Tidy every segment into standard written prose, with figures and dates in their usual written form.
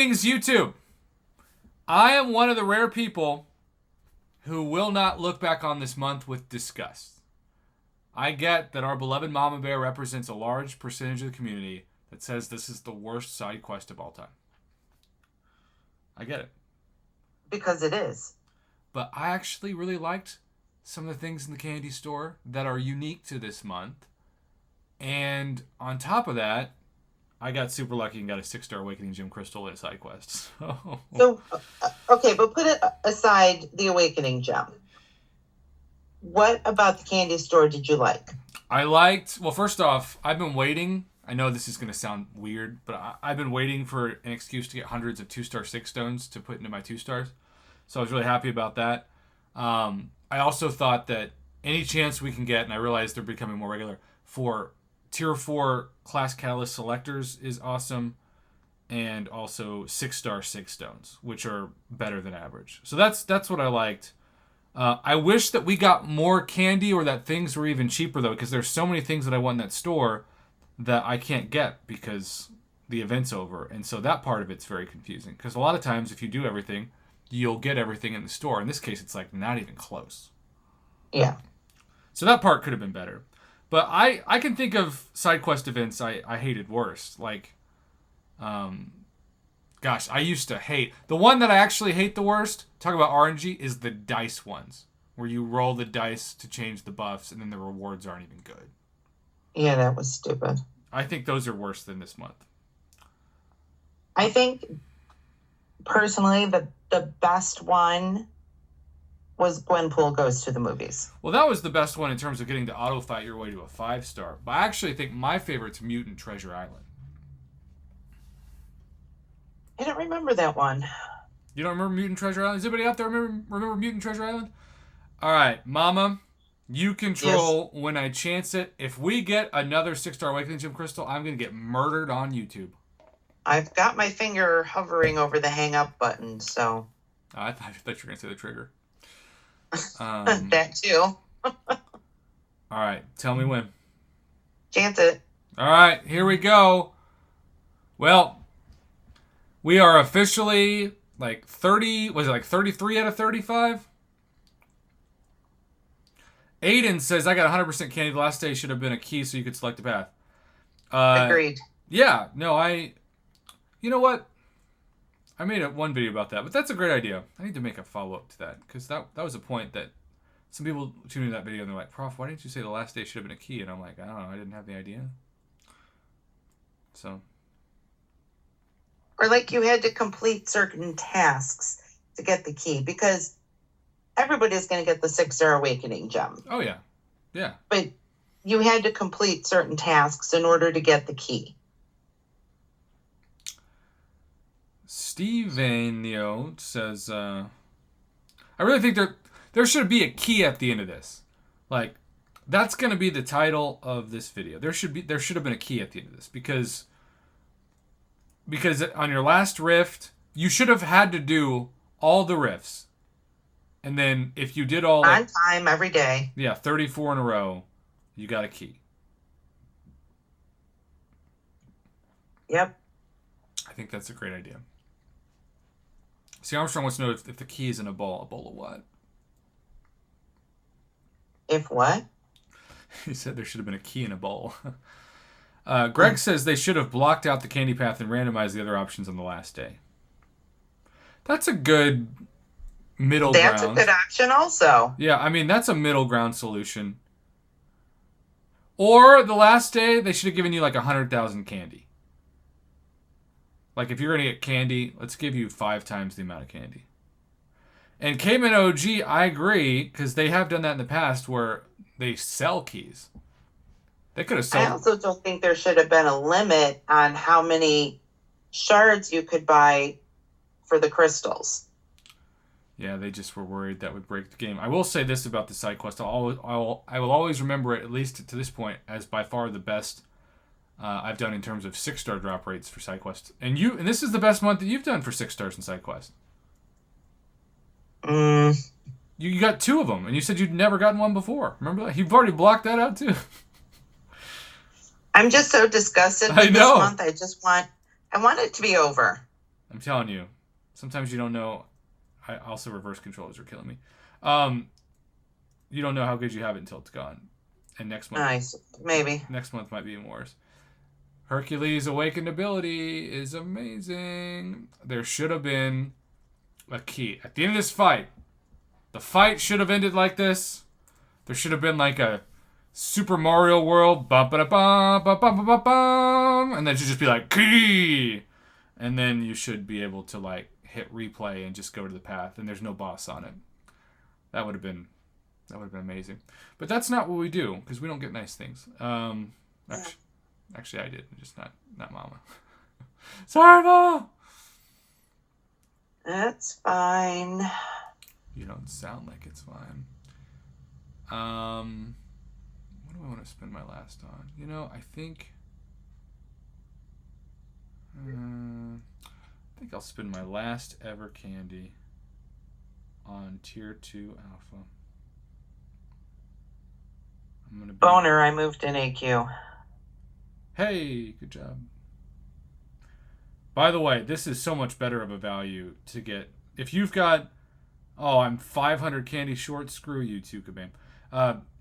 Things YouTube. I am one of the rare people who will not look back on this month with disgust. I get that our beloved Mama Bear represents a large percentage of the community that says this is the worst side quest of all time. I get it. Because it is. But I actually really liked some of the things in the candy store that are unique to this month. And on top of that, I got super lucky and got a 6-star Awakening Gem Crystal in a side quest. Okay, but put it aside the Awakening Gem. What about the candy store did you like? I liked, well, first off, I've been waiting. I know this is going to sound weird, but I've been waiting for an excuse to get hundreds of 2-star 6 stones to put into my 2 stars. So I was really happy about that. I also thought that any chance we can get, and I realize they're becoming more regular, for Tier 4 Class Catalyst selectors is awesome. And also 6-star 6 stones, which are better than average. So that's what I liked. I wish that we got more candy or that things were even cheaper, though, because there's so many things that I want in that store that I can't get because the event's over. And so that part of it's very confusing. Because a lot of times, if you do everything, you'll get everything in the store. In this case, it's like not even close. Yeah. So that part could have been better. But I can think of side quest events I hated worse. Like, gosh, I used to hate... The one that I actually hate the worst, talk about RNG, is the dice ones. Where you roll the dice to change the buffs and then the rewards aren't even good. Yeah, that was stupid. I think those are worse than this month. I think, personally, the best one was Gwenpool Goes to the Movies. Well, that was the best one in terms of getting to auto-fight your way to a 5-star. But I actually think my favorite's Mutant Treasure Island. I don't remember that one. You don't remember Mutant Treasure Island? Does anybody out there remember Mutant Treasure Island? All right, Mama, you control when I chance it. If we get another 6-star Awakening Gem Crystal, I'm going to get murdered on YouTube. I've got my finger hovering over the hang up button, so... I thought you were going to say the trigger. That too. All right, tell me when. Chance it. All right, here we go. Well, we are officially like 30, was it like 33 out of 35? Aiden says, I got 100% candy. The last day should have been a key so you could select a path. Agreed. Yeah, no, you know what? I made one video about that, but that's a great idea. I need to make a follow-up to that, because that was a point that some people tuned into that video and they're like, Prof, why didn't you say the last day should have been a key? And I'm like, I don't know, I didn't have the idea. So. Or like you had to complete certain tasks to get the key, because everybody's going to get the 6-star Awakening Gem. Oh, yeah. Yeah. But you had to complete certain tasks in order to get the key. Stevenio says, I really think there should be a key at the end of this. Like, that's going to be the title of this video. There should have been a key at the end of this, because on your last rift, you should have had to do all the rifts. And then if you did all... On time, every day. Yeah, 34 in a row, you got a key. Yep. I think that's a great idea. See, Armstrong wants to know if the key is in a bowl of what? If what? He said there should have been a key in a bowl. Greg says they should have blocked out the candy path and randomized the other options on the last day. That's a good middle ground. That's a good option also. Yeah, I mean, that's a middle ground solution. Or the last day, they should have given you like 100,000 candy. Like, if you're going to get candy, let's give you 5 times the amount of candy. And Cayman OG, I agree, because they have done that in the past where they sell keys. They could have sold... I also don't think there should have been a limit on how many shards you could buy for the crystals. Yeah, they just were worried that would break the game. I will say this about the side quest. I will always remember it, at least to this point, as by far the best I've done in terms of 6-star drop rates for side quests. And this is the best month that you've done for 6 stars in side quest. You got 2 of them, and you said you'd never gotten one before. Remember that? You've already blocked that out too. I'm just so disgusted with this month. I want it to be over. I'm telling you. Sometimes you don't know. I also reverse controllers are killing me. You don't know how good you have it until it's gone. And next month, Nice, maybe. Next month might be even worse. Hercules' awakened ability is amazing. There should have been a key at the end of this fight. The fight should have ended like this. There should have been like a Super Mario World, bum ba bum bum bum bum bum, and then it should just be like key, and then you should be able to like hit replay and just go to the path, and there's no boss on it. That would have been amazing. But that's not what we do because we don't get nice things. Actually, I did, just not Mama. Sorry, Mama. That's fine. You don't sound like it's fine. What do I want to spend my last on? You know, I think I'll spend my last ever candy on Tier 2 Alpha. I'm gonna be... Boner, I moved in AQ. Hey, good job. By the way, this is so much better of a value to get. If you've got... Oh, I'm 500 candy short. Screw you too, Kabam.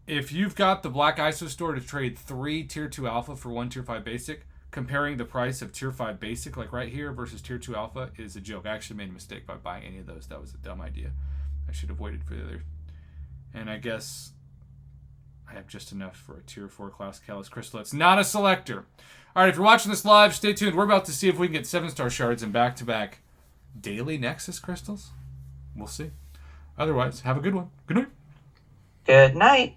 If you've got the Black ISO store to trade 3 Tier 2 Alpha for 1 Tier 5 Basic, comparing the price of Tier 5 Basic, like right here, versus Tier 2 Alpha is a joke. I actually made a mistake by buying any of those. That was a dumb idea. I should have waited for the other. And I guess I have just enough for a Tier 4 Class Callus Crystal. It's not a selector. All right, if you're watching this live, stay tuned. We're about to see if we can get 7-star shards and back-to-back daily Nexus crystals. We'll see. Otherwise, have a good one. Good night. Good night.